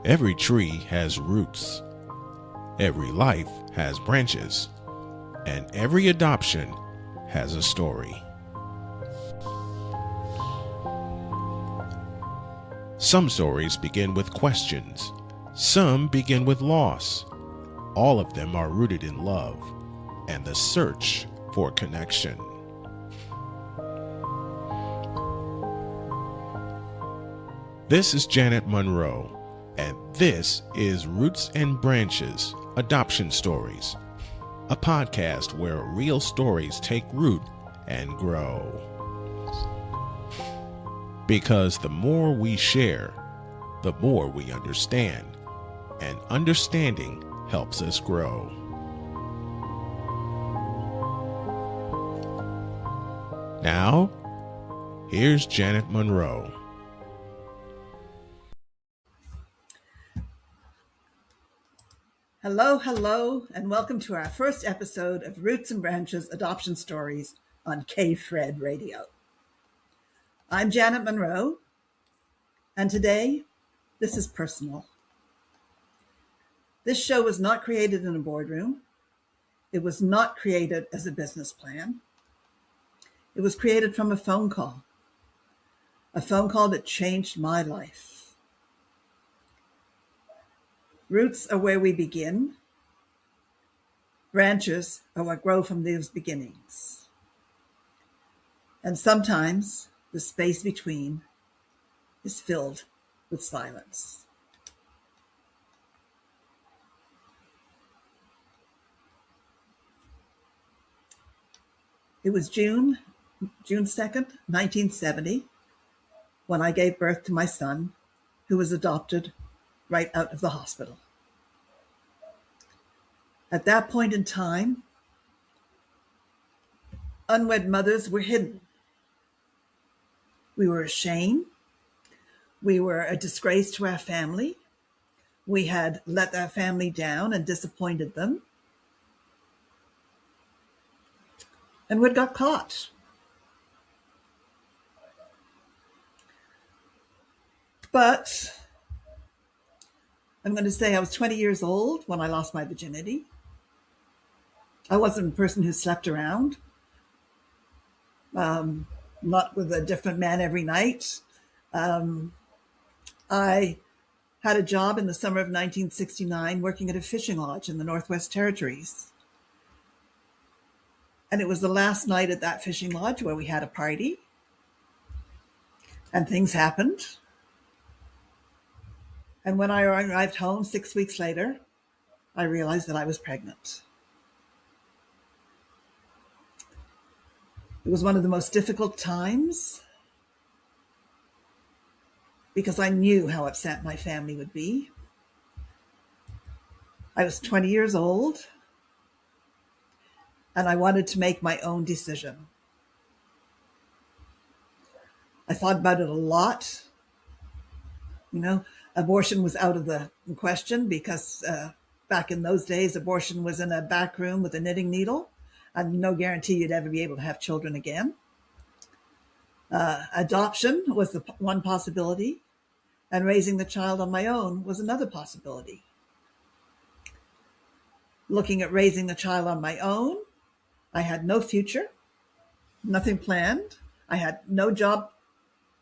Every tree has roots, every life has branches, and every adoption has a story. Some stories begin with questions, some begin with loss. All of them are rooted in love and the search for connection. This is Janet Munro, and this is Roots and Branches Adoption Stories, a podcast where real stories take root and grow. Because the more we share, the more we understand, and understanding helps us grow. Now, here's Janet Munro. Hello, and welcome to our first episode of Roots and Branches Adoption Stories on KPhred Radio. I'm Janet Munro, and today, this is personal. This show was not created in a boardroom. It was not created as a business plan. It was created from a phone call that changed my life. Roots are where we begin. Branches are what grow from those beginnings. And sometimes the space between is filled with silence. It was June 2nd, 1970, when I gave birth to my son, who was adopted right out of the hospital. At that point in time, unwed mothers were hidden. We were ashamed. We were a disgrace to our family. We had let our family down and disappointed them. And we'd got caught. But I'm going to say I was 20 years old when I lost my virginity. I wasn't a person who slept around, not with a different man every night. I had a job in the summer of 1969 working at a fishing lodge in the Northwest Territories. And it was the last night at that fishing lodge where we had a party. And things happened. And when I arrived home 6 weeks later, I realized that I was pregnant. It was one of the most difficult times because I knew how upset my family would be. I was 20 years old and I wanted to make my own decision. I thought about it a lot. Abortion was out of the question because back in those days, abortion was in a back room with a knitting needle and no guarantee you'd ever be able to have children again. Adoption was the one possibility, and raising the child on my own was another possibility. Looking at raising the child on my own, I had no future, nothing planned. I had no job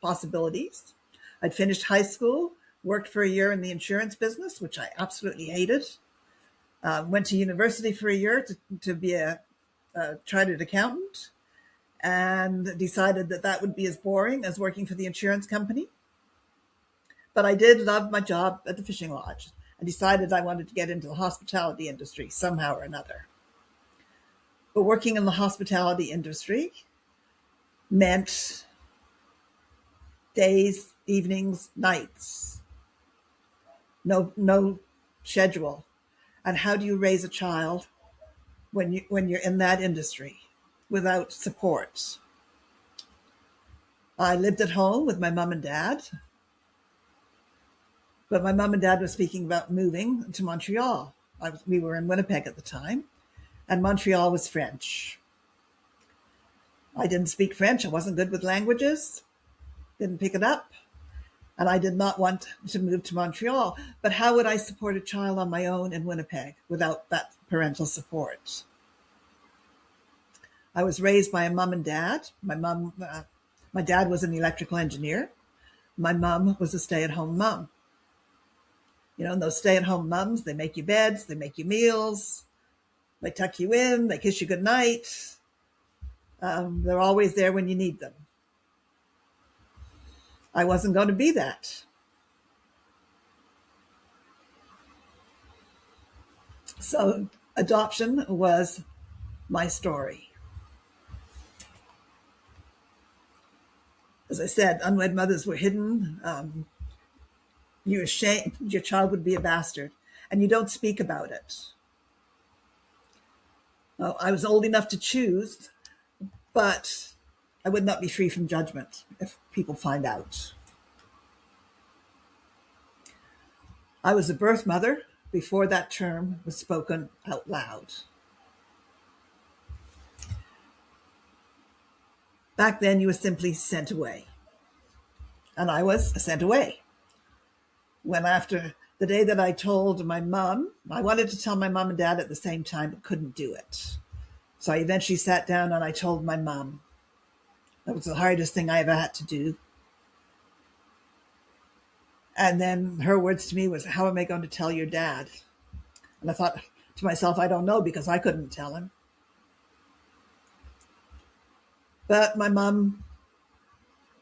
possibilities. I'd finished high school, worked for a year in the insurance business, which I absolutely hated. Went to university for a year to be a chartered accountant, and decided that would be as boring as working for the insurance company. But I did love my job at the fishing lodge. I decided I wanted to get into the hospitality industry somehow or another. But working in the hospitality industry meant days, evenings, nights, no schedule. And how do you raise a child when you're in that industry without support? I lived at home with my mom and dad, but my mom and dad were speaking about moving to Montreal. We were in Winnipeg at the time, and Montreal was French. I didn't speak French. I wasn't good with languages. Didn't pick it up. And I did not want to move to Montreal. But how would I support a child on my own in Winnipeg without that parental support? I was raised by a mom and dad. My dad was an electrical engineer. My mom was a stay-at-home mom. You know, and those stay-at-home moms, they make you beds, they make you meals, they tuck you in, they kiss you goodnight. They're always there when you need them. I wasn't going to be that. So adoption was my story. As I said, unwed mothers were hidden. You're ashamed your child would be a bastard, and you don't speak about it. Well, I was old enough to choose, but I would not be free from judgment if people find out. I was a birth mother before that term was spoken out loud. Back then, you were simply sent away. And I was sent away. When after the day that I told my mom, I wanted to tell my mom and dad at the same time, but couldn't do it. So I eventually sat down and I told my mom. That was the hardest thing I ever had to do. And then her words to me was, how am I going to tell your dad? And I thought to myself, I don't know, because I couldn't tell him. But my mom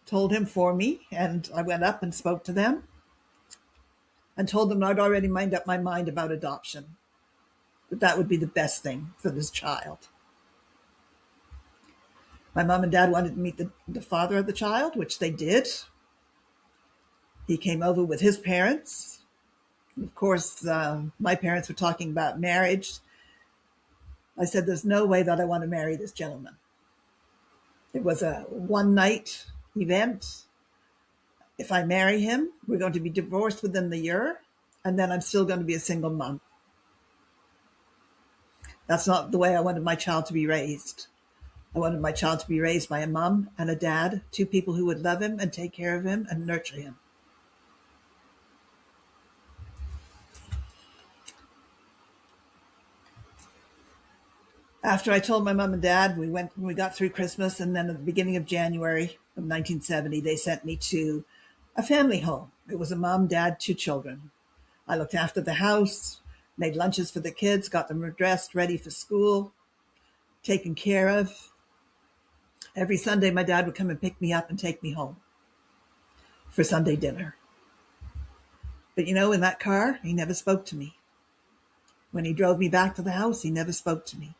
told him for me, and I went up and spoke to them and told them I'd already made up my mind about adoption, that would be the best thing for this child. My mom and dad wanted to meet the father of the child, which they did. He came over with his parents. Of course, my parents were talking about marriage. I said, there's no way that I want to marry this gentleman. It was a one-night event. If I marry him, we're going to be divorced within the year, and then I'm still going to be a single mom. That's not the way I wanted my child to be raised. I wanted my child to be raised by a mom and a dad, two people who would love him and take care of him and nurture him. After I told my mom and dad, we got through Christmas, and then at the beginning of January of 1970, they sent me to a family home. It was a mom, dad, two children. I looked after the house, made lunches for the kids, got them dressed, ready for school, taken care of. Every Sunday, my dad would come and pick me up and take me home for Sunday dinner. But you know, in that car, he never spoke to me. When he drove me back to the house, he never spoke to me.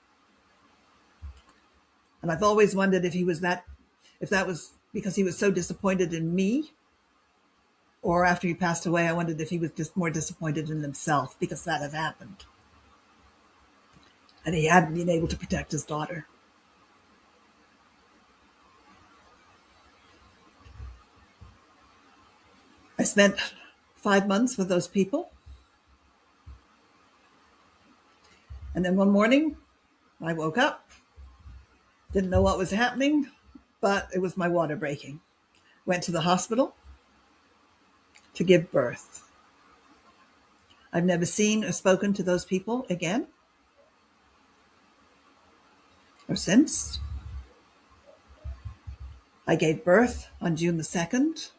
And I've always wondered if that was because he was so disappointed in me, or after he passed away, I wondered if he was just more disappointed in himself because that had happened. And he hadn't been able to protect his daughter. I spent 5 months with those people. And then one morning, I woke up, didn't know what was happening, but it was my water breaking. Went to the hospital to give birth. I've never seen or spoken to those people again or since. I gave birth on June the 2nd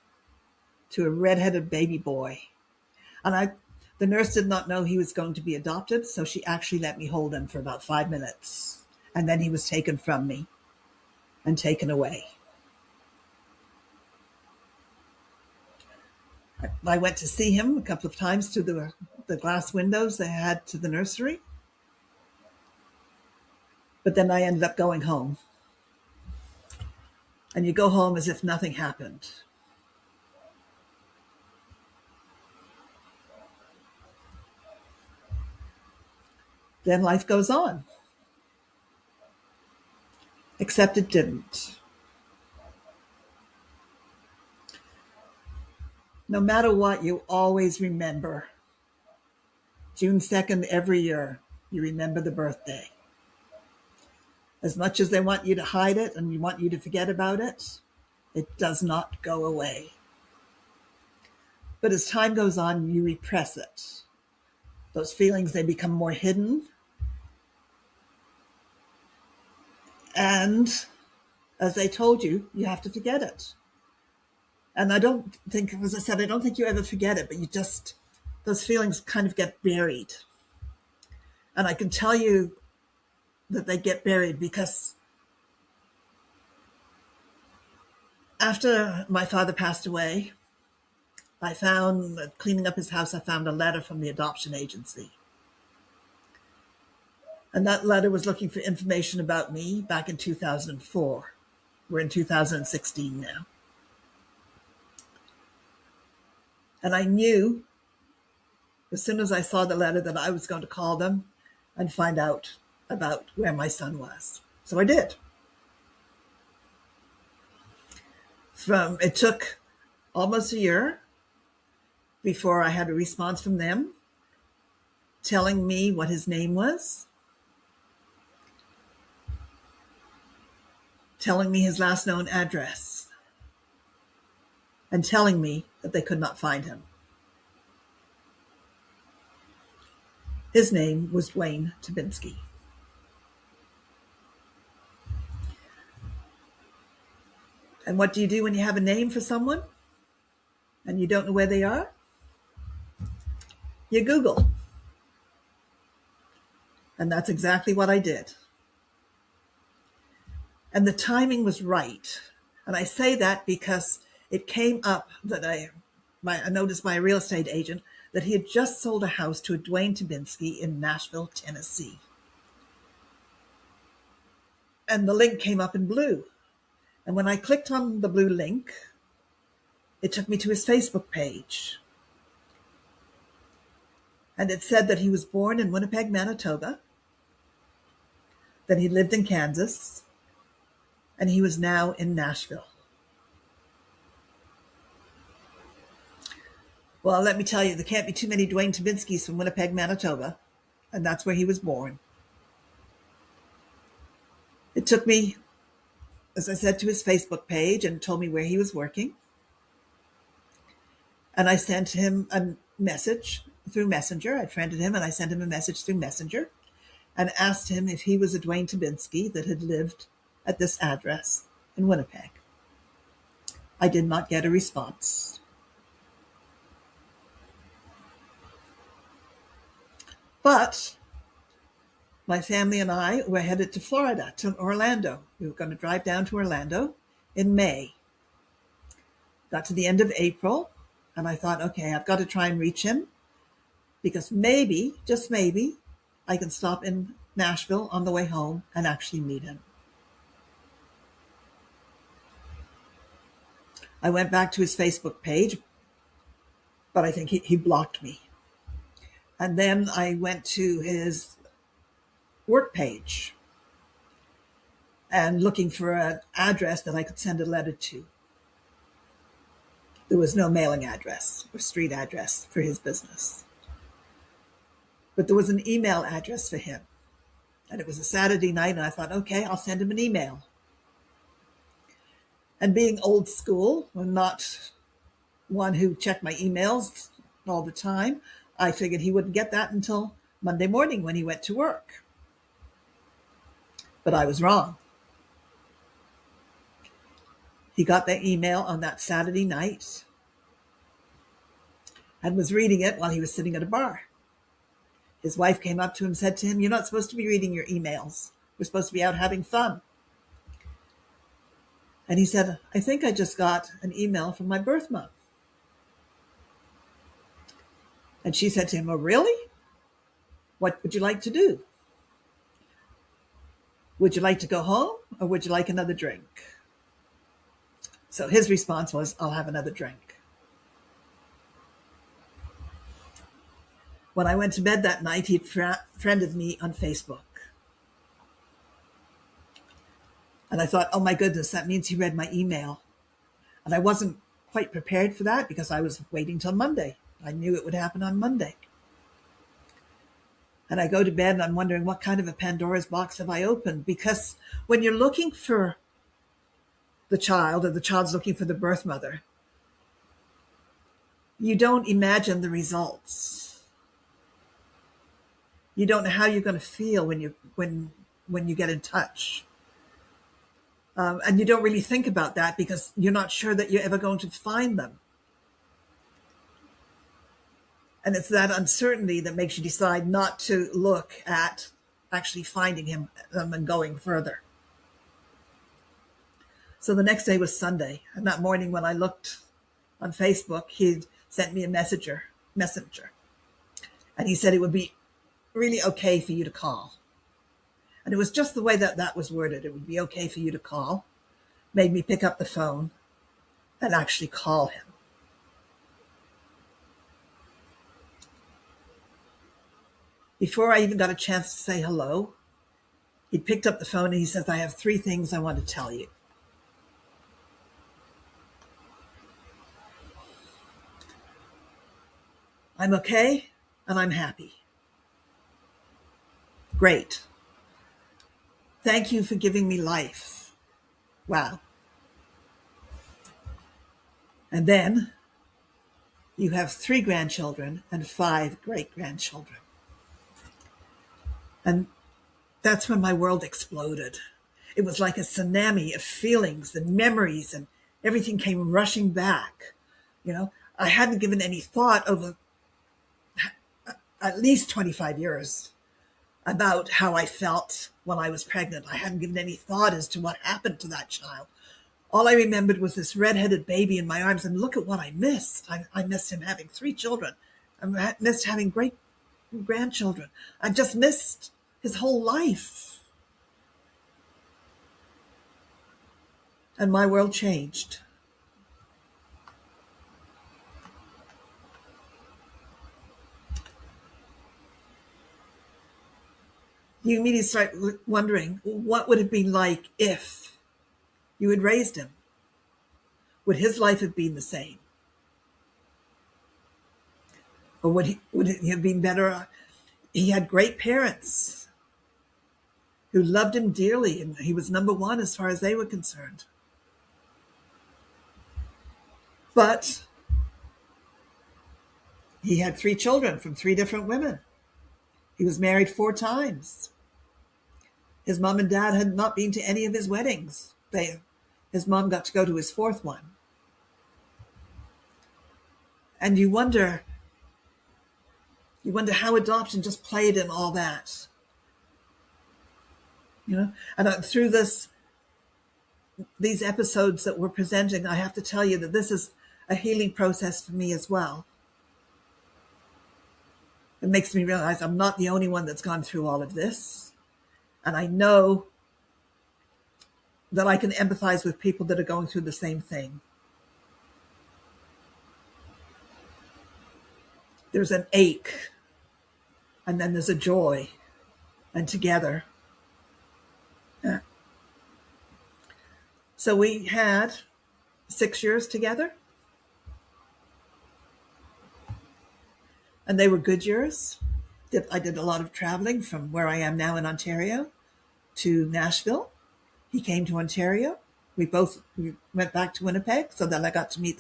to a redheaded baby boy. And the nurse did not know he was going to be adopted, so she actually let me hold him for about 5 minutes. And then he was taken from me and taken away. I went to see him a couple of times through the glass windows they had to the nursery. But then I ended up going home. And you go home as if nothing happened. Then life goes on. Except it didn't. No matter what, you always remember. June 2nd every year, you remember the birthday. As much as they want you to hide it and you want you to forget about it, it does not go away. But as time goes on, you repress it. Those feelings, they become more hidden. And as I told you, you have to forget it. And I don't think, as I said, I don't think you ever forget it, but you just, those feelings kind of get buried. And I can tell you that they get buried because after my father passed away, I found, cleaning up his house, I found a letter from the adoption agency. And that letter was looking for information about me back in 2004. We're in 2016 now. And I knew as soon as I saw the letter that I was going to call them and find out about where my son was. So I did. It took almost a year before I had a response from them telling me what his name was, telling me his last known address, and telling me that they could not find him. His name was Dwayne Tabinski. And what do you do when you have a name for someone and you don't know where they are? You Google. And that's exactly what I did. And the timing was right. And I say that because it came up that I noticed by a real estate agent that he had just sold a house to a Dwayne Tabinski in Nashville, Tennessee. And the link came up in blue. And when I clicked on the blue link, it took me to his Facebook page. And it said that he was born in Winnipeg, Manitoba, that he lived in Kansas, and he was now in Nashville. Well, let me tell you, there can't be too many Dwayne Tabinskis from Winnipeg, Manitoba, and that's where he was born. It took me, as I said, to his Facebook page and told me where he was working. And I sent him a message through Messenger. I friended him and I sent him a message through Messenger and asked him if he was a Dwayne Tabinski that had lived at this address in Winnipeg. I did not get a response. But my family and I were headed to Florida, to Orlando. We were going to drive down to Orlando in May. Got to the end of April, and I thought, okay, I've got to try and reach him because maybe, just maybe, I can stop in Nashville on the way home and actually meet him. I went back to his Facebook page, but I think he blocked me. And then I went to his work page and looking for an address that I could send a letter to. There was no mailing address or street address for his business. But there was an email address for him. And it was a Saturday night, and I thought, okay, I'll send him an email. And being old school, and not one who checked my emails all the time, I figured he wouldn't get that until Monday morning when he went to work. But I was wrong. He got that email on that Saturday night and was reading it while he was sitting at a bar. His wife came up to him and said to him, "You're not supposed to be reading your emails. We're supposed to be out having fun." And he said, "I think I just got an email from my birth mom." And she said to him, "Oh, really? What would you like to do? Would you like to go home or would you like another drink?" So his response was, "I'll have another drink." When I went to bed that night, he'd friended me on Facebook. And I thought, oh my goodness, that means he read my email. And I wasn't quite prepared for that because I was waiting till Monday. I knew it would happen on Monday. And I go to bed and I'm wondering what kind of a Pandora's box have I opened? Because when you're looking for the child or the child's looking for the birth mother, you don't imagine the results. You don't know how you're going to feel when you get in touch. And you don't really think about that because you're not sure that you're ever going to find them. And it's that uncertainty that makes you decide not to look at actually finding him and going further. So the next day was Sunday. And that morning when I looked on Facebook, he'd sent me a messenger. And he said it would be really okay for you to call. And it was just the way that was worded. It would be okay for you to call. Made me pick up the phone and actually call him. Before I even got a chance to say hello, he picked up the phone and he says, I have 3 things I want to tell you. I'm okay and I'm happy. Great. Thank you for giving me life. Wow. And then you have 3 grandchildren and 5 great-grandchildren. And that's when my world exploded. It was like a tsunami of feelings and memories, and everything came rushing back. I hadn't given any thought over at least 25 years about how I felt when I was pregnant. I hadn't given any thought as to what happened to that child. All I remembered was this redheaded baby in my arms, and look at what I missed. I missed him having 3 children. I missed having great grandchildren. I just missed his whole life. And my world changed. You immediately start wondering, what would it be like if you had raised him? Would his life have been the same? Or would it have been better? He had great parents who loved him dearly, and he was number 1 as far as they were concerned. But he had 3 children from 3 different women. He was married 4 times. His mom and dad had not been to any of his weddings. His mom got to go to his 4th one. And you wonder how adoption just played in all that. And through these episodes that we're presenting, I have to tell you that this is a healing process for me as well. It makes me realize I'm not the only one that's gone through all of this. And I know that I can empathize with people that are going through the same thing. There's an ache, and then there's a joy, and together. Yeah. So we had 6 years together. And they were good years. I did a lot of traveling from where I am now in Ontario to Nashville. He came to Ontario. We went back to Winnipeg so that I got to meet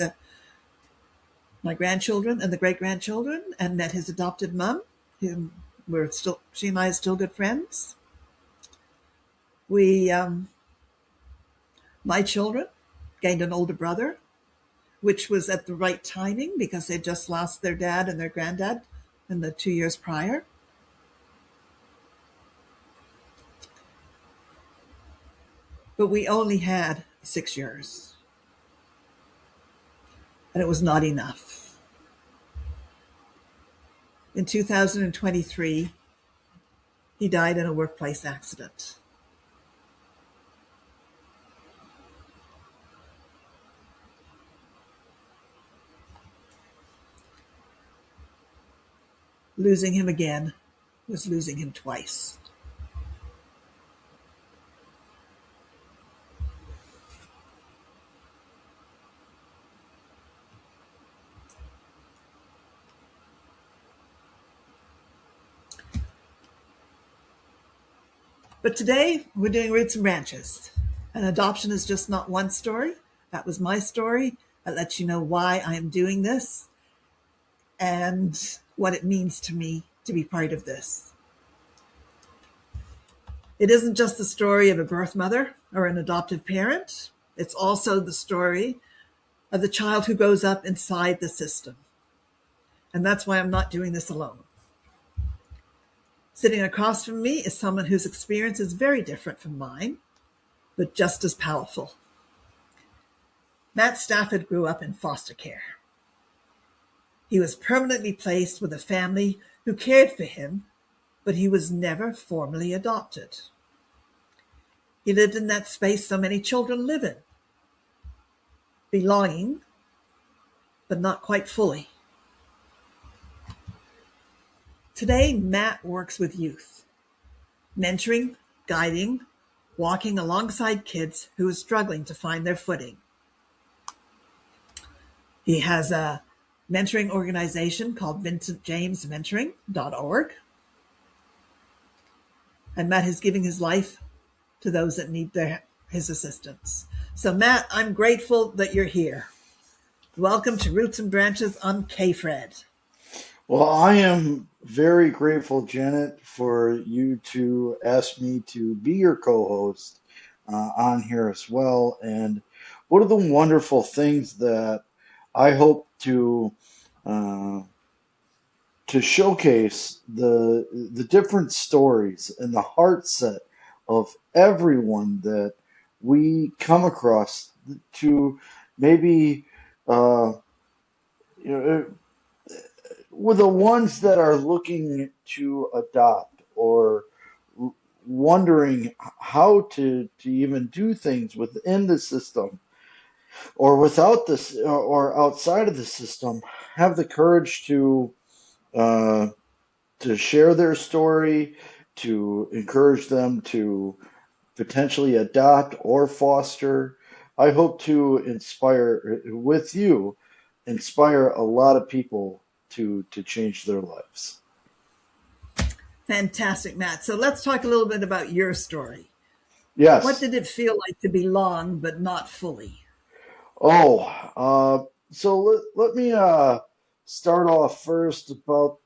my grandchildren and the great-grandchildren and met his adopted mom. She and I are still good friends. My children gained an older brother, which was at the right timing because they just lost their dad and their granddad in the 2 years prior. But we only had 6 years. And it was not enough. In 2023, he died in a workplace accident. Losing him again was losing him twice. But today we're doing Roots and Branches. And adoption is just not one story. That was my story. That lets you know why I am doing this. and what it means to me to be part of this. It isn't just the story of a birth mother or an adoptive parent. It's also the story of the child who grows up inside the system. And that's why I'm not doing this alone. Sitting across from me is someone whose experience is very different from mine, but just as powerful. Matt Stafford grew up in foster care. He was permanently placed with a family who cared for him, but he was never formally adopted. He lived in that space so many children live in, belonging, but not quite fully. Today, Matt works with youth, mentoring, guiding, walking alongside kids who are struggling to find their footing. He has a mentoring organization called VincentJamesMentoring.org. And Matt is giving his life to those that need his assistance. So Matt, I'm grateful that you're here. Welcome to Roots and Branches on KPhred. Well, I am very grateful, Janet, for you to ask me to be your co-host on here as well. And one of the wonderful things that I hope to showcase the different stories and the heart set of everyone that we come across to maybe with the ones that are looking to adopt or wondering how to even do things within the system or without this or outside of the system, have the courage to share their story, to encourage them to potentially adopt or foster. I hope to inspire a lot of people to change their lives. Fantastic, Matt. So let's talk a little bit about your story. Yes. What did it feel like to belong but not fully? So let me start off first about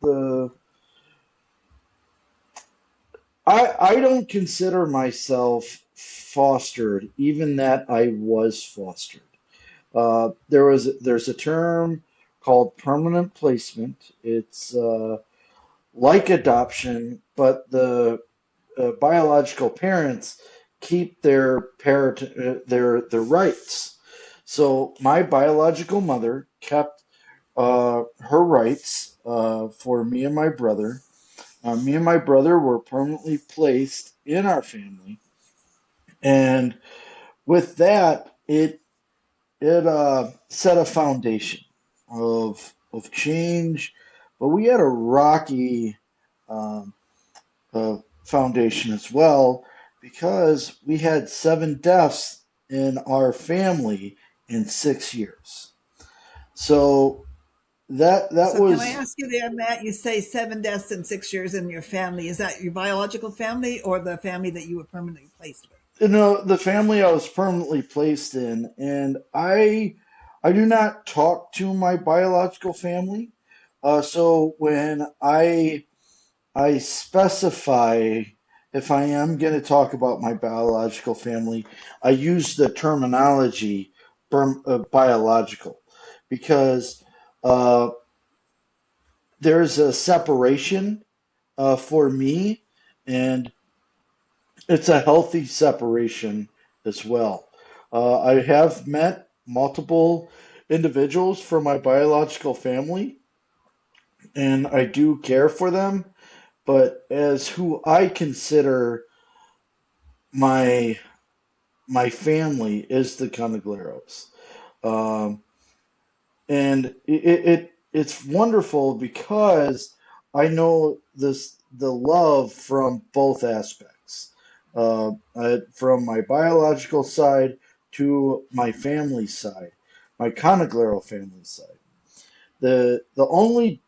I don't consider myself fostered, even that I was fostered. There's a term called permanent placement. It's like adoption, but the biological parents keep their rights. So my biological mother kept her rights for me and my brother. Me and my brother were permanently placed in our family, and with that, it set a foundation of change, but we had a rocky foundation as well because we had 7 deaths in our family in 6 years. So that was. Can I ask you there, Matt? You say 7 deaths in 6 years in your family. Is that your biological family or the family that you were permanently placed with? The family I was permanently placed in, and I do not talk to my biological family. So when I specify if I am going to talk about my biological family, I use the terminology biological because there's a separation for me, and it's a healthy separation as well. I have met multiple individuals from my biological family, and I do care for them, but as who I consider my family is the Canagleros. And it's wonderful because I know the love from both aspects, from my biological side to my family side, my Conaglero family side. The only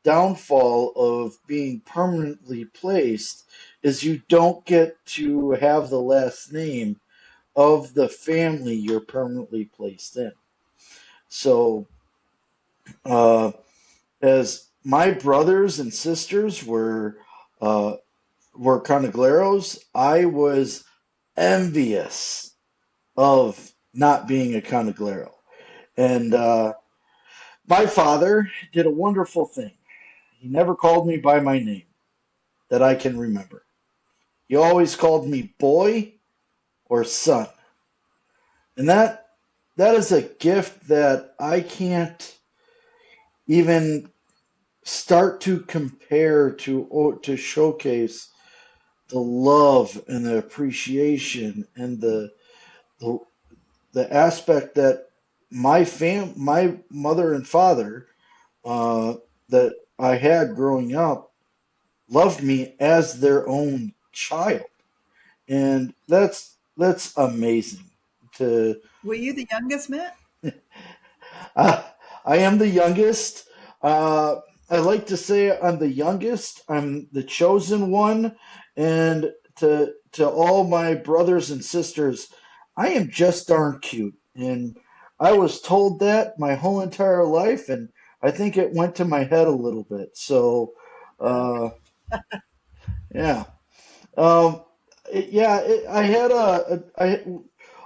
downfall of being permanently placed is you don't get to have the last name of the family you're permanently placed in. So as my brothers and sisters uh, were Conegleros, I was envious of not being a Coneglero. And my father did a wonderful thing. He never called me by my name that I can remember. He always called me boy or son. And that is a gift that I can't even start to compare to showcase the love and the appreciation and the, the aspect that my mother and father uh, that I had growing up loved me as their own child, and that's amazing. To Were you the youngest, Matt? uh, I am the youngest. Uh, I like to say I'm the youngest. I'm the chosen one, and to all my brothers and sisters, I am just darn cute. And I was told that my whole entire life, and I think it went to my head a little bit. So, uh, yeah. Um, I had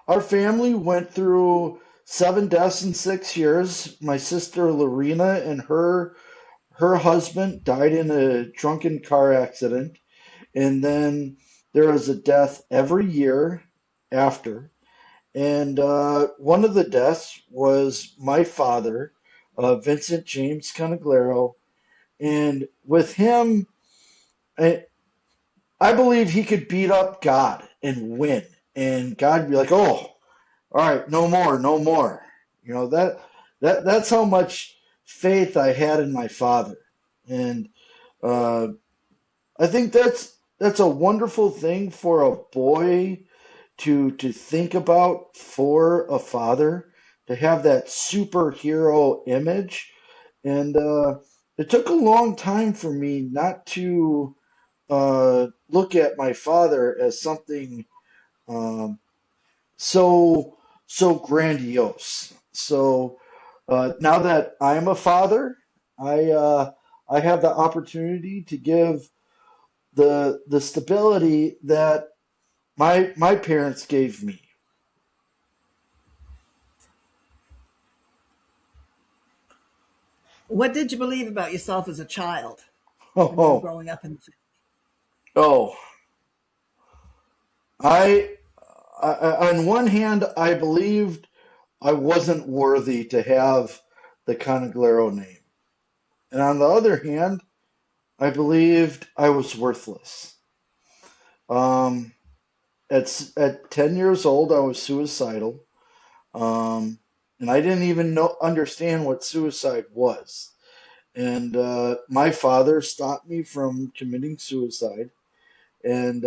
our family went through 7 deaths in 6 years. My sister Lorena and her husband died in a drunken car accident, and then there was a death every year after. And one of the deaths was my father, Vincent James Coneglero, and with him, I believe he could beat up God and win, and God would be like, "Oh, all right, no more, no more." That's how much faith I had in my father, and uh, I think that's a wonderful thing for a boy to think about for a father, to have that superhero image, and it took a long time for me not to look at my father as something um, so grandiose. So now that I'm a father, I have the opportunity to give the stability that my parents gave me. What did you believe about yourself as a child when you were Oh, growing up in the oh, I, on one hand, I believed I wasn't worthy to have the Conaglero name, and on the other hand, I believed I was worthless. Um, at 10 years old, I was suicidal, um, and I didn't even understand what suicide was. And my father stopped me from committing suicide, and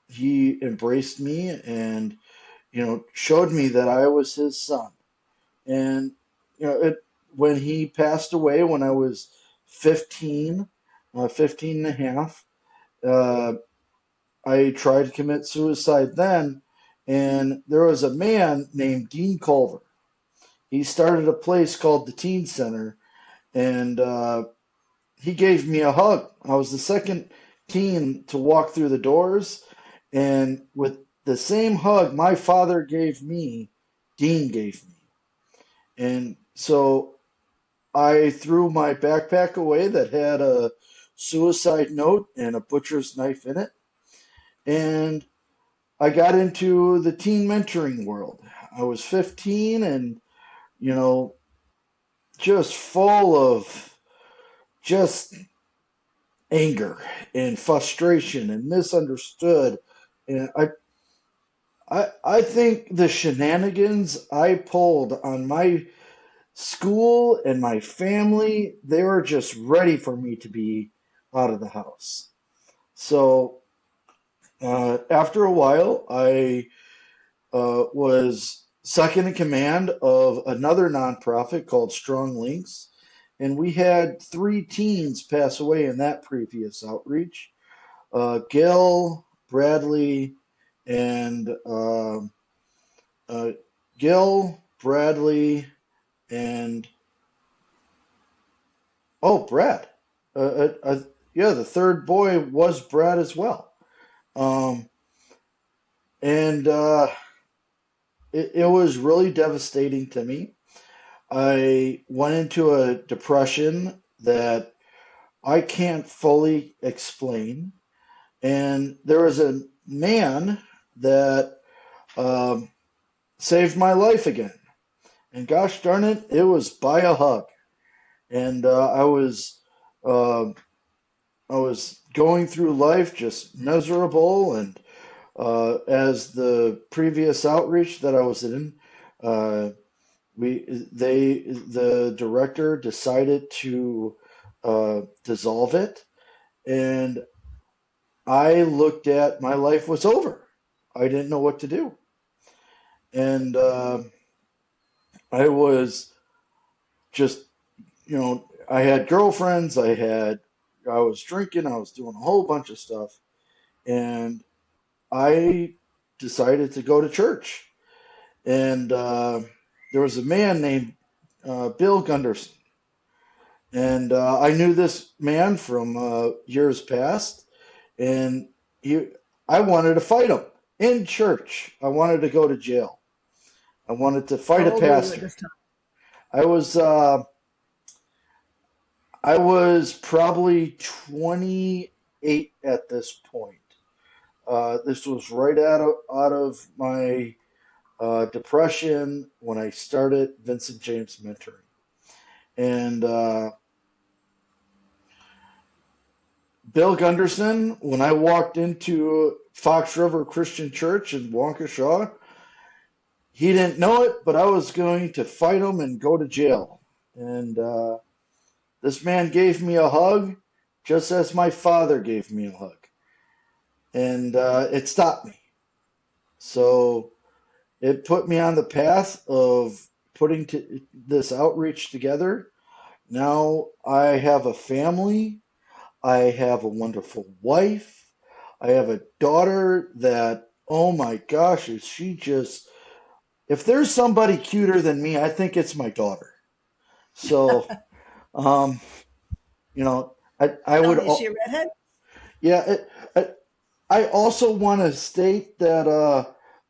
he embraced me and showed me that I was his son. And when he passed away when I was 15, 15 and a half, uh, I tried to commit suicide then, and there was a man named Dean Culver. He started a place called the Teen Center, and he gave me a hug. I was the second teen to walk through the doors, and with the same hug my father gave me, Dean gave me. And so I threw my backpack away that had a suicide note and a butcher's knife in it, and I got into the teen mentoring world. I was 15 and, you know, just full of just anger and frustration and misunderstood. And I think the shenanigans I pulled on my school and my family, they were just ready for me to be out of the house. So after a while, I was second in command of another nonprofit called Strong Links, and we had 3 teens pass away in that previous outreach. Gil, Bradley, and uh, Gil, Bradley, and Oh, Brad. Yeah, the third boy was Brad as well. Um, and it was really devastating to me. I went into a depression that I can't fully explain. And there was a man that um, saved my life again. And gosh darn it, it was by a hug. And uh, I was going through life just miserable. And as the previous outreach that I was in, uh, the director decided to dissolve it, and I looked at my life was over. I didn't know what to do, and I was just, I had girlfriends, I was drinking, I was doing a whole bunch of stuff, and I decided to go to church. And there was a man named Bill Gunderson, and I knew this man from years past, and he, I wanted to fight him in church. I wanted to go to jail. I wanted to How fight a old were you at pastor. this time? I was uh, I was probably 28 at this point. This was right out of my depression when I started Vincent James Mentoring. And Bill Gunderson, when I walked into Fox River Christian Church in Waukesha, he didn't know it, but I was going to fight him and go to jail. And this man gave me a hug, just as my father gave me a hug. And it stopped me. So it put me on the path of putting this outreach together. Now I have a family. I have a wonderful wife. I have a daughter that, oh my gosh, is she just, if there's somebody cuter than me, I think it's my daughter. So, um, I Tell would, me, is she a redhead? yeah, I also want to state that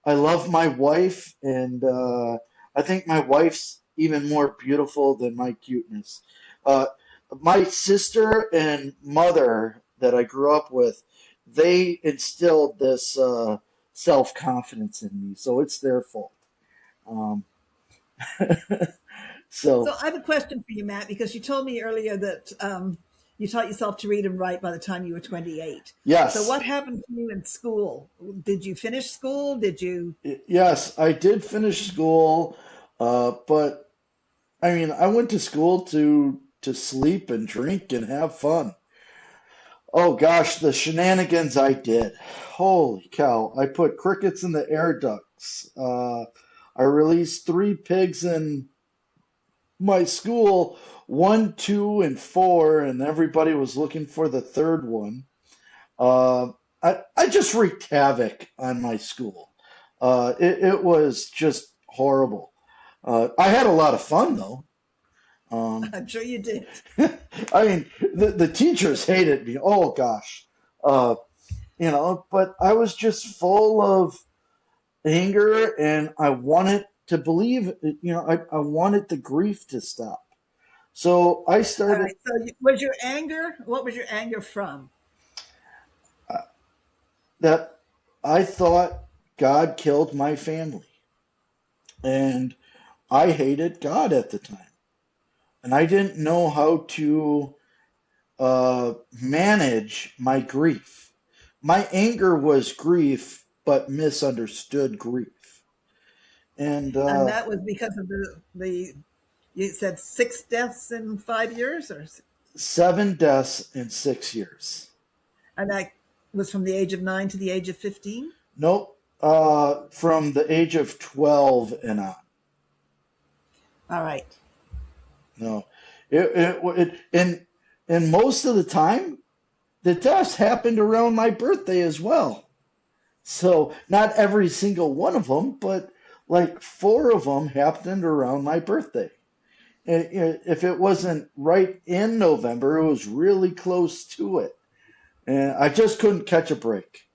I love my wife, and I think my wife's even more beautiful than my cuteness. Uh, my sister and mother that I grew up with, they instilled this self-confidence in me, so it's their fault. Um, So so I have a question for you, Matt, because you told me earlier that you taught yourself to read and write by the time you were 28. So yes, what happened to you in school? Did you finish school? Did you? yes, I did finish school, but I mean, I went to school to sleep and drink and have fun. Oh gosh, the shenanigans I did. Holy cow. I put crickets in the air ducts. I released three pigs in my school, one, two, and four, and everybody was looking for the third one. Uh, I just wreaked havoc on my school. It was just horrible. I had a lot of fun though. Um, I'm sure you did. I mean, the teachers hated me. Oh gosh. Uh, but I was just full of anger, and I wanted to believe, I wanted the grief to stop. So I All started right. So was your anger? What was your anger from? uh, that I thought God killed my family, and I hated God at the time, and I didn't know how to manage my grief. My anger was grief, but misunderstood grief. And And that was because of the you said 6 deaths in 5 years, or 7 deaths in 6 years. and that was from the age of 9 to the age of 15. Nope. From the age of 12 and on. All right. No. And most of the time, the deaths happened around my birthday as well. So not every single one of them, but like four of them happened around my birthday. if it wasn't right in November, it was really close to it. And I just couldn't catch a break.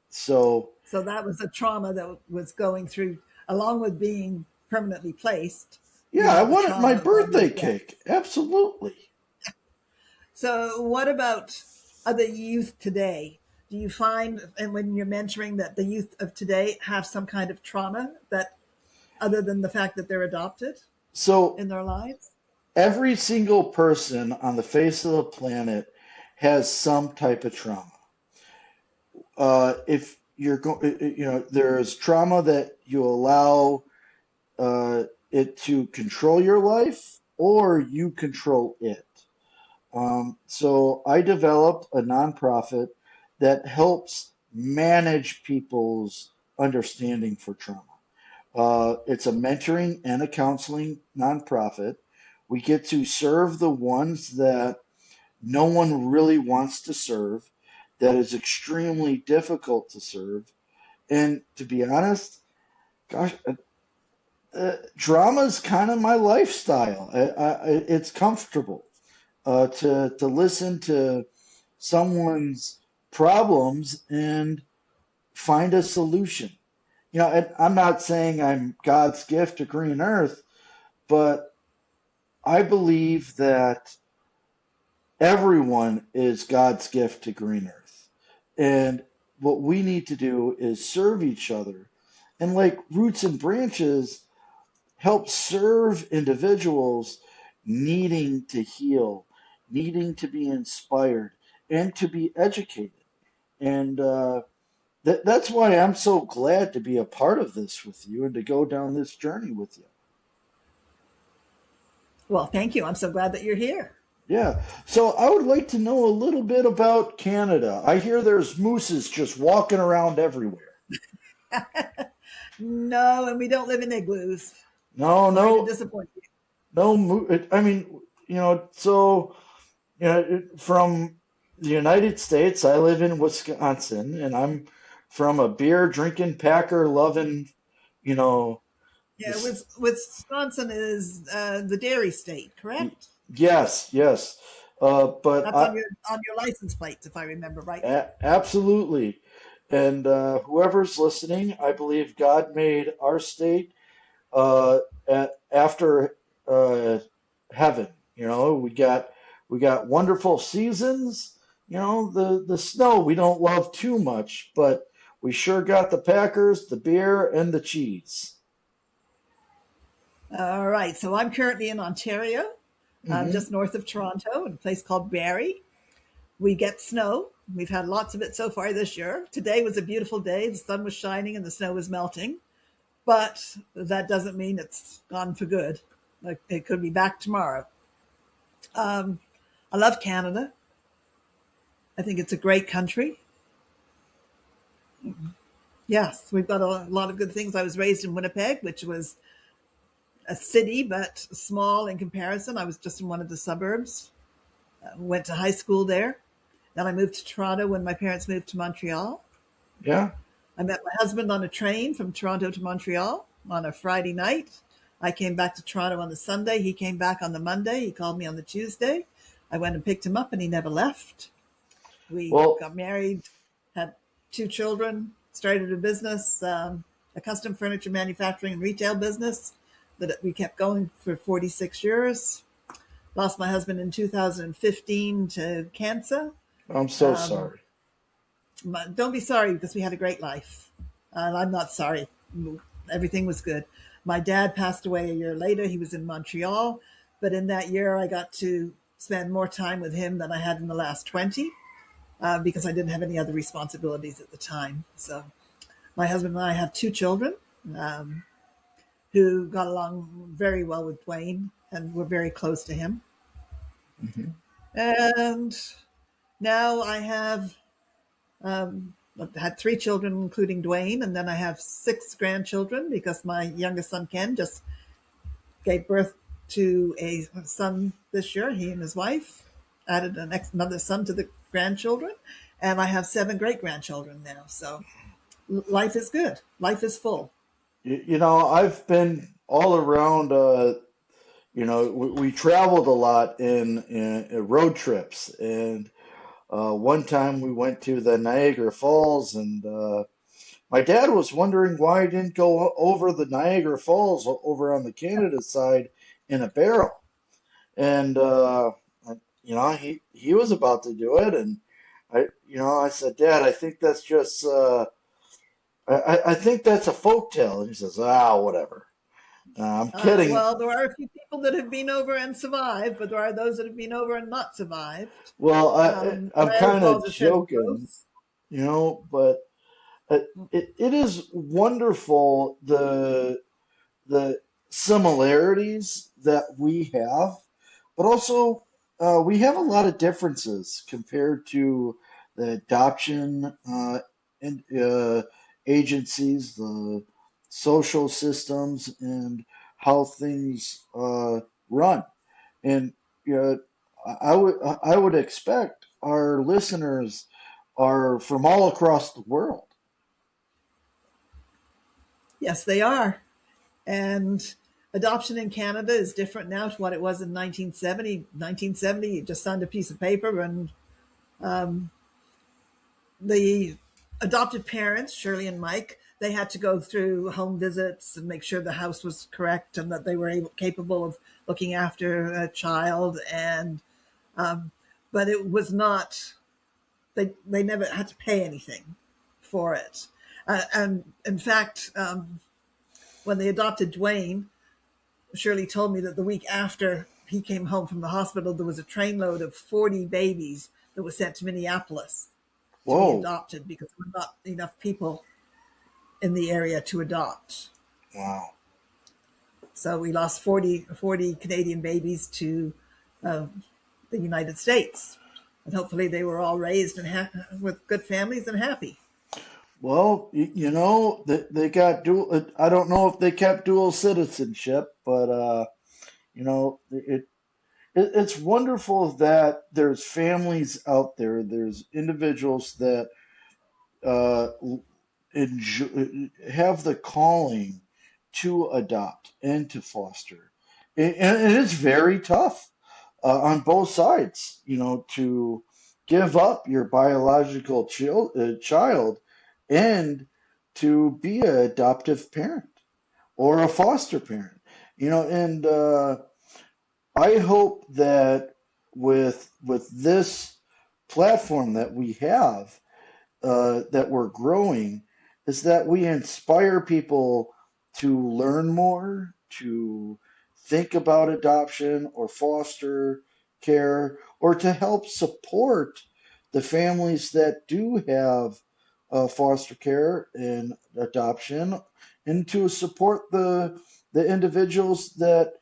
So, So that was a trauma that was going through, along with being permanently placed. You yeah, I had the wanted my trauma of birthday Mary's death. cake. Absolutely. So, what about other youth today? Do you find, and when you're mentoring, that the youth of today have some kind of trauma that, other than the fact that they're adopted So, in their lives? every single person on the face of the planet has some type of trauma. If you're going, there's trauma that you allow it to control your life, or you control it. So I developed a nonprofit that helps manage people's understanding for trauma. It's a mentoring and a counseling nonprofit. We get to serve the ones that no one really wants to serve, that is extremely difficult to serve. And to be honest, gosh, drama is kind of my lifestyle. It's comfortable to listen to someone's problems and find a solution. And I'm not saying I'm God's gift to green earth, but I believe that everyone is God's gift to green earth. And what we need to do is serve each other. And like Roots and Branches, help serve individuals needing to heal, needing to be inspired, and to be educated. And that's why I'm so glad to be a part of this with you and to go down this journey with you. Well, thank you. I'm so glad that you're here. Yeah. So I would like to know a little bit about Canada. I hear there's mooses just walking around everywhere. No, and we don't live in igloos. No, Sorry to no, disappoint you. no. I mean, so from the United States, I live in Wisconsin, and I'm from a beer drinking, Packer loving, you know, Yeah, this. Wisconsin is the dairy state, correct? Yes, yes. But That's on your license plates, if I remember rightly. absolutely. And whoever's listening, I believe God made our state uh, after heaven. We got wonderful seasons. The snow we don't love too much, but we sure got the Packers, the beer, and the cheese. All right, so I'm currently in Ontario, Hmm. just north of Toronto, in a place called Barrie. We get snow. We've had lots of it so far this year. Today was a beautiful day. The sun was shining and the snow was melting, but that doesn't mean it's gone for good. Like, it could be back tomorrow. Um, I love Canada. I think it's a great country. Yes, we've got a lot of good things. I was raised in Winnipeg, which was a city, but small in comparison. I was just in one of the suburbs. Went to high school there. Then I moved to Toronto when my parents moved to Montreal. Yeah. I met my husband on a train from Toronto to Montreal on a Friday night. I came back to Toronto on the Sunday. He came back on the Monday. He called me on the Tuesday. I went and picked him up, and he never left. We Well, got married, had 2 children, started a business, a custom furniture manufacturing and retail business that we kept going for 46 years. Lost my husband in 2015 to cancer. I'm so Um, sorry. don't be sorry, because we had a great life. I'm not sorry. Everything was good. My dad passed away a year later. He was in Montreal, but in that year, I got to spend more time with him than I had in the last 20, because I didn't have any other responsibilities at the time. So my husband and I have 2 children, um, who got along very well with Dwayne and were very close to him. Hmm. And now I have I've had 3 children, including Dwayne, and then I have 6 grandchildren because my youngest son, Ken, just gave birth to a son this year. He and his wife added another son to the grandchildren, and I have 7 great grandchildren now. So life is good. Life is full. I've been all around, we traveled a lot in road trips, and one time we went to the Niagara Falls, and my dad was wondering why I didn't go over the Niagara Falls over on the Canada side in a barrel. And he was about to do it, and I said, Dad, I think that's just I think that's a folk tale. And he says, whatever. I'm kidding. Well, there are a few people that have been over and survived, but there are those that have been over and not survived. Well, I'm Niagara kind of Falls is fairly joking, close. but it is wonderful the similarities that we have, but also we have a lot of differences compared to the adoption and agencies, the social systems, and how things run. And I would expect our listeners are from all across the world. Yes, they are. And adoption in Canada is different now to what it was in 1970. 1970, you just signed a piece of paper, and the adoptive parents, Shirley and Mike, they had to go through home visits and make sure the house was correct and that they were capable of looking after a child. And but it was not. They never had to pay anything for it. And in fact, when they adopted Dwayne, Shirley told me that the week after he came home from the hospital, there was a trainload of 40 babies that was sent to Minneapolis to be Whoa. adopted because there were not enough people in the area to adopt. Wow. So we lost 40 Canadian babies to the United States. And hopefully they were all raised and with good families and happy. Well, they got dual. I don't know if they kept dual citizenship, but it's wonderful that there's families out there. There's individuals that uh, have the calling to adopt and to foster, and it's very tough on both sides. To give up your biological child and to be an adoptive parent or a foster parent. And I hope that with this platform that we have, that we're growing, is that we inspire people to learn more, to think about adoption or foster care, or to help support the families that do have foster care and adoption, and to support the individuals that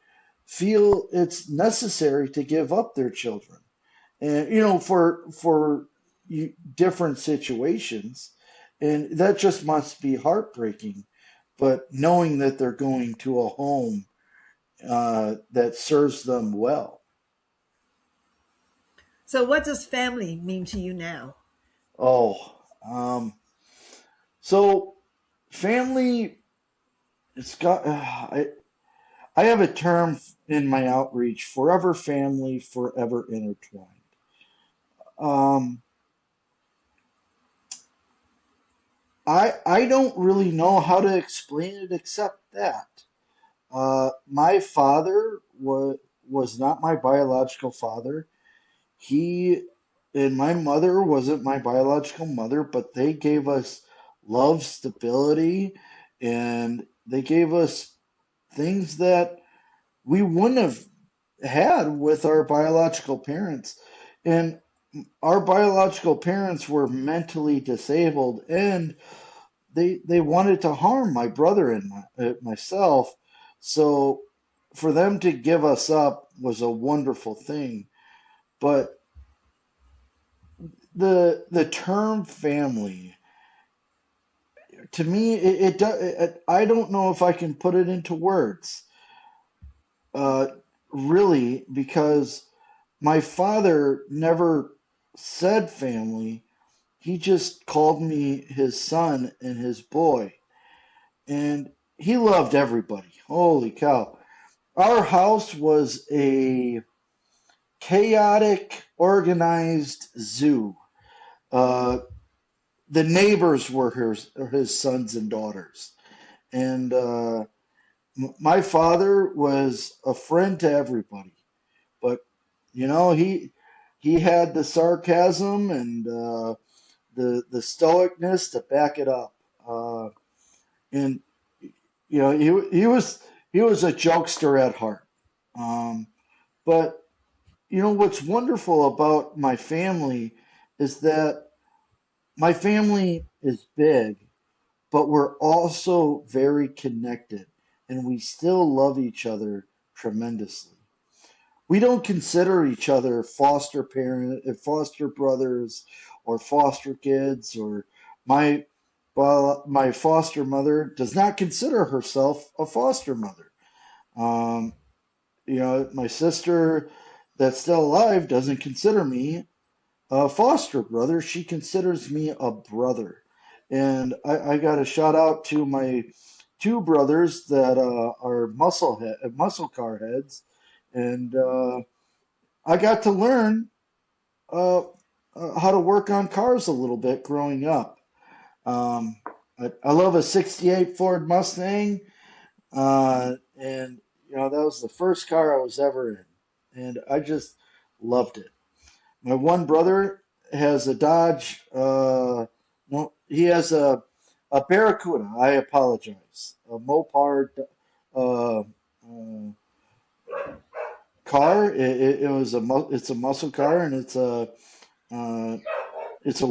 feel it's necessary to give up their children, and for different situations, and that just must be heartbreaking. But knowing that they're going to a home that serves them well. So what does family mean to you now? Oh, so family. It's got. I have a term in my outreach: forever family, forever intertwined. Um, I don't really know how to explain it except that my father was not my biological father. He and my mother wasn't my biological mother, but they gave us love, stability, and they gave us things that we wouldn't have had with our biological parents. And our biological parents were mentally disabled, and they wanted to harm my brother and myself. So for them to give us up was a wonderful thing. But the term family, to me, I don't know if I can put it into words, uh, really, because my father never said family. He just called me his son and his boy, and he loved everybody. Holy cow! Our house was a chaotic, organized zoo. Uh, the neighbors were his sons and daughters. And my father was a friend to everybody. But, he had the sarcasm and the stoicness to back it up. And he was a jokester at heart. Um, but what's wonderful about my family is that my family is big, but we're also very connected, and we still love each other tremendously. We don't consider each other foster brothers, or foster kids, or my my foster mother does not consider herself a foster mother. Um, my sister that's still alive doesn't consider me a foster brother. She considers me a brother. And I got a shout out to my two brothers that are muscle car heads. And I got to learn uh, how to work on cars a little bit growing up. Um, I love a 68 Ford Mustang. And that was the first car I was ever in, and I just loved it. My one brother has a Dodge. No, he has a Barracuda. I apologize. A Mopar uh, car. It's a muscle car, and uh, it's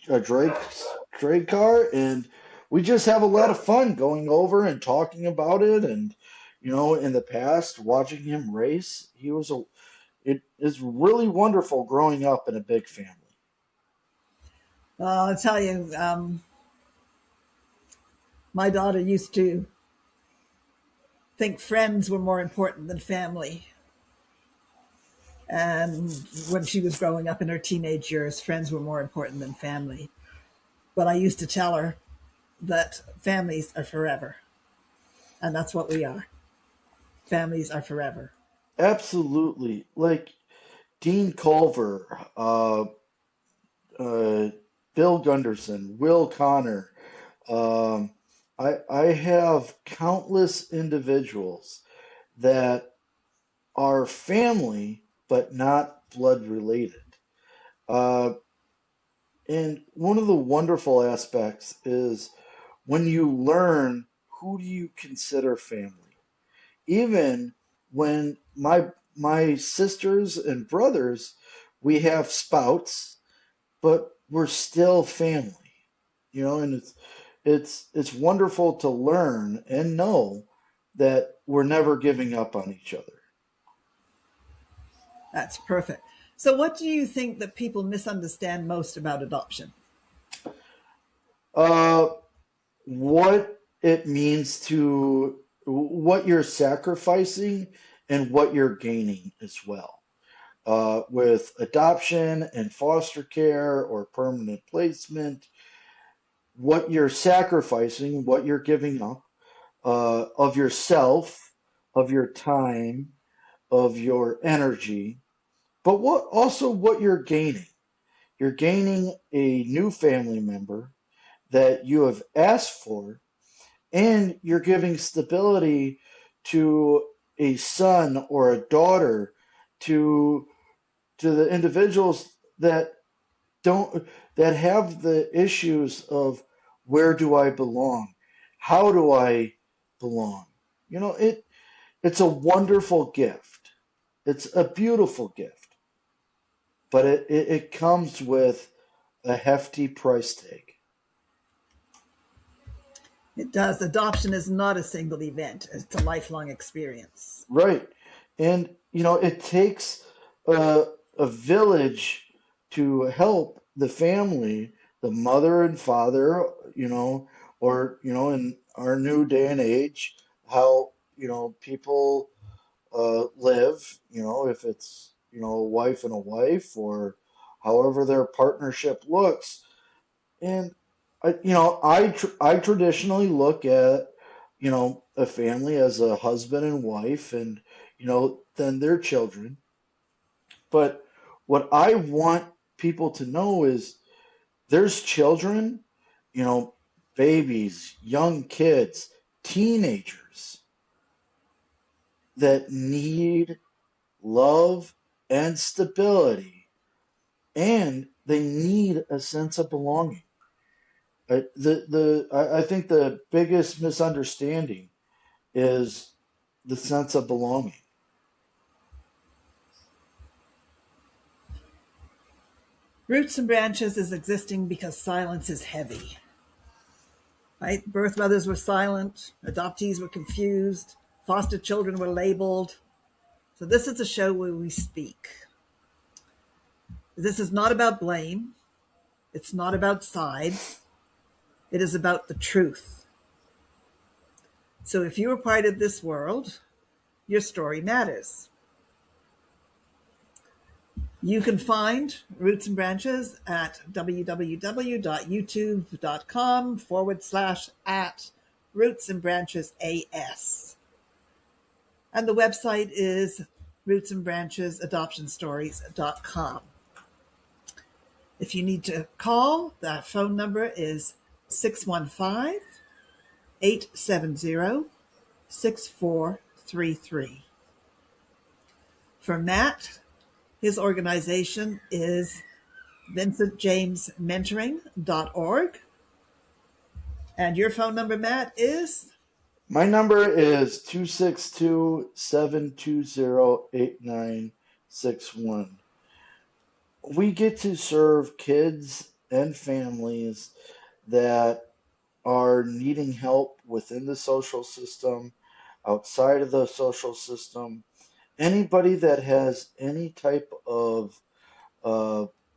a drag car, and we just have a lot of fun going over and talking about it. And in the past, watching him race, it is really wonderful growing up in a big family. Well, I'll tell you, my daughter used to think friends were more important than family. And when she was growing up in her teenage years, friends were more important than family. But I used to tell her that families are forever. And that's what we are. Families are forever. Absolutely, like Dean Culver, uh, Bill Gunderson, Will Connor. Um, I have countless individuals that are family but not blood related. Uh, and one of the wonderful aspects is when you learn who do you consider family. Even when my sisters and brothers, we have spouts, but we're still family. And it's wonderful to learn and know that we're never giving up on each other. That's perfect. So, what do you think that people misunderstand most about adoption? Uh, what it means to what you're sacrificing and what you're gaining as well. With adoption and foster care or permanent placement, what you're sacrificing, what you're giving up of yourself, of your time, of your energy, but what you're gaining. You're gaining a new family member that you have asked for, and you're giving stability to a son or a daughter, to the individuals that don't that have the issues of where do I belong? How do I belong? It's a wonderful gift. It's a beautiful gift, but it comes with a hefty price tag. It does. Adoption is not a single event, it's a lifelong experience. Right. And it takes a, a village to help the family, the mother and father, or in our new day and age, how people live, if it's a wife and a wife, or however their partnership looks. And I traditionally look at a family as a husband and wife, and then their children. But what I want people to know is there's children, you know, babies, young kids, teenagers that need love and stability, and they need a sense of belonging. I think the biggest misunderstanding is the sense of belonging. Roots and Branches is existing because silence is heavy. Right? Birth mothers were silent, adoptees were confused, foster children were labeled. So this is a show where we speak. This is not about blame. It's not about sides. It is about the truth. So if you are part of this world, your story matters. You can find Roots and Branches at www.youtube.com/@ Roots and Branches AS. And the website is rootsandbranchesadoptionstories.com. If you need to call, that phone number is 615-870-6433. For Matt, his organization is vincentjamesmentoring.org. And your phone number, Matt, is? My number is 262-720-8961. We get to serve kids and families that are needing help within the social system, outside of the social system. Anybody that has any type of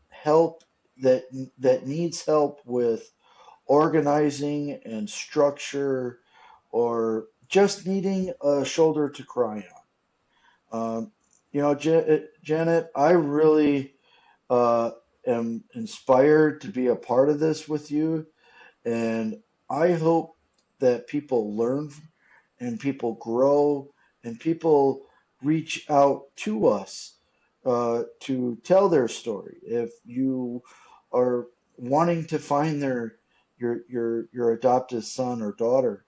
help that needs help with organizing and structure, or just needing a shoulder to cry on. Janet, I really am inspired to be a part of this with you, and I hope that people learn and people grow and people reach out to us to tell their story. If you are wanting to find your adopted son or daughter,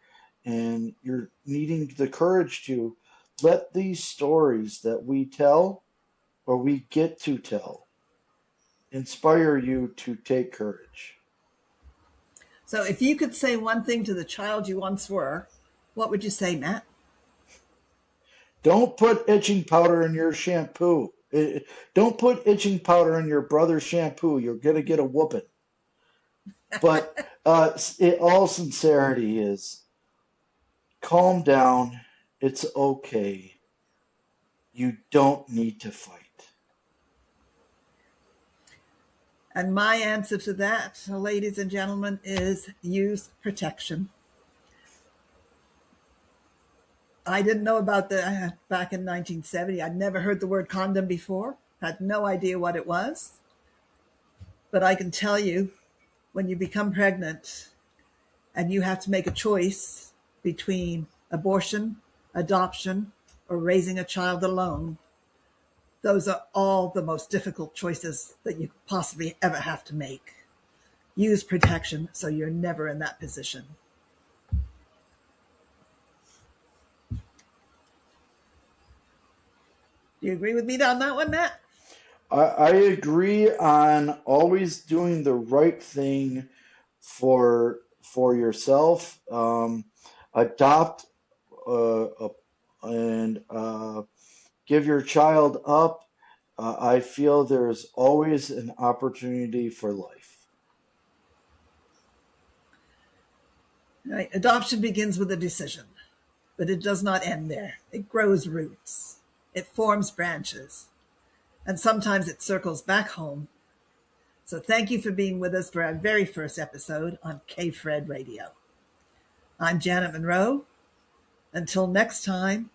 and you're needing the courage to let these stories that we tell or we get to tell inspire you to take courage. So if you could say one thing to the child you once were, what would you say, Matt? Don't put itching powder in your shampoo. Don't put itching powder in your brother's shampoo. You're going to get a whooping. But all sincerity is, calm down. It's okay. You don't need to fight. And my answer to that, ladies and gentlemen, is use protection. I didn't know about back in 1970. I'd never heard the word condom before. Had no idea what it was. But I can tell you, when you become pregnant and you have to make a choice between abortion, adoption, or raising a child alone, those are all the most difficult choices that you could possibly ever have to make. Use protection so you're never in that position. Do you agree with me on that one, Matt? I agree on always doing the right thing for yourself. Adopt and give your child up. I feel there's always an opportunity for life. Right. Adoption begins with a decision, but it does not end there. It grows roots. It forms branches. And sometimes it circles back home. So thank you for being with us for our very first episode on KPhred Radio. I'm Janet Munro. Until next time,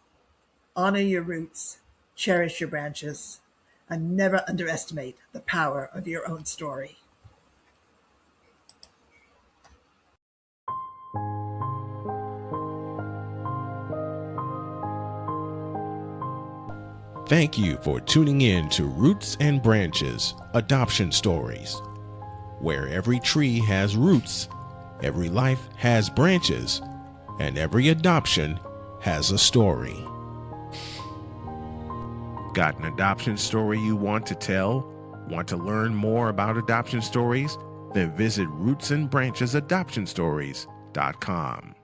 honor your roots, cherish your branches, and never underestimate the power of your own story. Thank you for tuning in to Roots and Branches Adoption Stories, where every tree has roots, every life has branches, and every adoption has a story. Got an adoption story you want to tell? Want to learn more about adoption stories? Then visit rootsandbranchesadoptionstories.com.